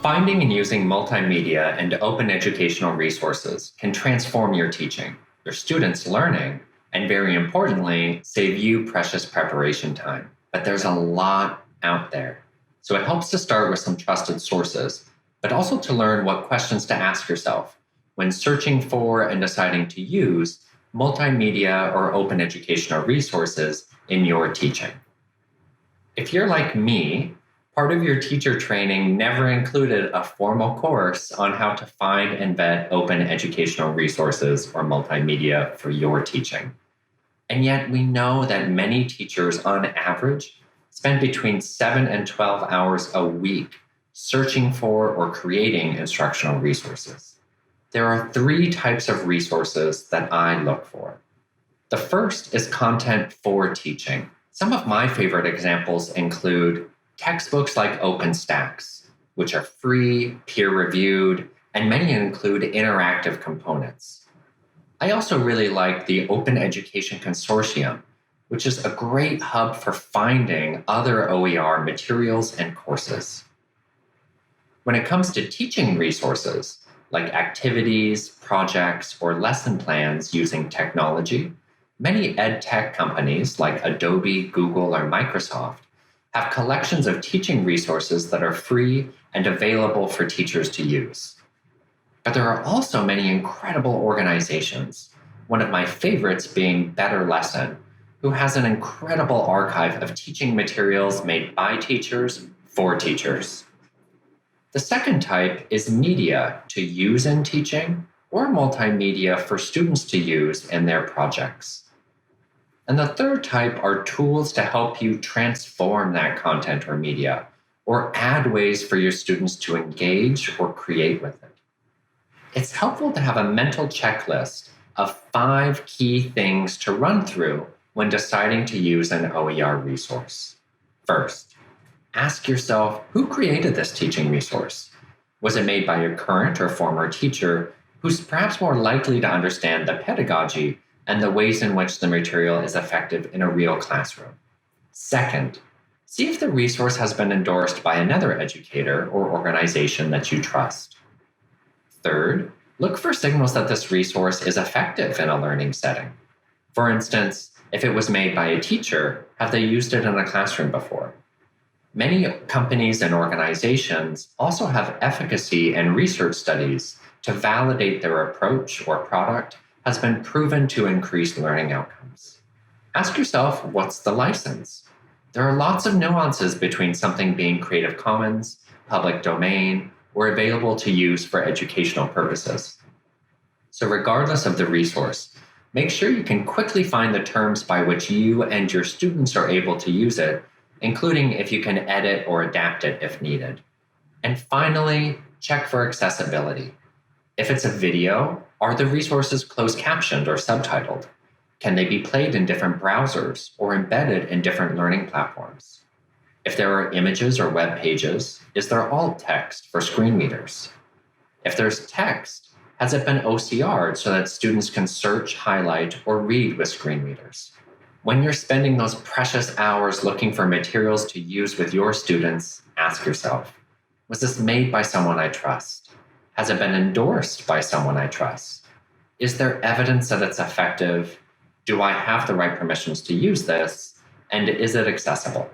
Finding and using multimedia and open educational resources can transform your teaching, your students' learning, and very importantly, save you precious preparation time. But there's a lot out there. So it helps to start with some trusted sources, but also to learn what questions to ask yourself when searching for and deciding to use multimedia or open educational resources in your teaching. If you're like me, part of your teacher training never included a formal course on how to find and vet open educational resources or multimedia for your teaching. And yet we know that many teachers on average spend between 7 and 12 hours a week searching for or creating instructional resources. There are 3 types of resources that I look for. The first is content for teaching. Some of my favorite examples include textbooks like OpenStax, which are free, peer-reviewed, and many include interactive components. I also really like the Open Education Consortium, which is a great hub for finding other OER materials and courses. When it comes to teaching resources, like activities, projects, or lesson plans using technology, many ed tech companies like Adobe, Google, or Microsoft have collections of teaching resources that are free and available for teachers to use. But there are also many incredible organizations, one of my favorites being Better Lesson, who has an incredible archive of teaching materials made by teachers for teachers. The second type is media to use in teaching or multimedia for students to use in their projects. And the third type are tools to help you transform that content or media, or add ways for your students to engage or create with it. It's helpful to have a mental checklist of 5 key things to run through when deciding to use an OER resource. First, ask yourself, who created this teaching resource? Was it made by a current or former teacher who's perhaps more likely to understand the pedagogy and the ways in which the material is effective in a real classroom? Second, see if the resource has been endorsed by another educator or organization that you trust. Third, look for signals that this resource is effective in a learning setting. For instance, if it was made by a teacher, have they used it in a classroom before? Many companies and organizations also have efficacy and research studies to validate their approach or product has been proven to increase learning outcomes. Ask yourself, what's the license? There are lots of nuances between something being Creative Commons, public domain, or available to use for educational purposes. So regardless of the resource, make sure you can quickly find the terms by which you and your students are able to use it, including if you can edit or adapt it if needed. And finally, check for accessibility. If it's a video, are the resources closed captioned or subtitled? Can they be played in different browsers or embedded in different learning platforms? If there are images or web pages, is there alt text for screen readers? If there's text, has it been OCR'd so that students can search, highlight, or read with screen readers? When you're spending those precious hours looking for materials to use with your students, ask yourself, was this made by someone I trust? Has it been endorsed by someone I trust? Is there evidence that it's effective? Do I have the right permissions to use this? And is it accessible?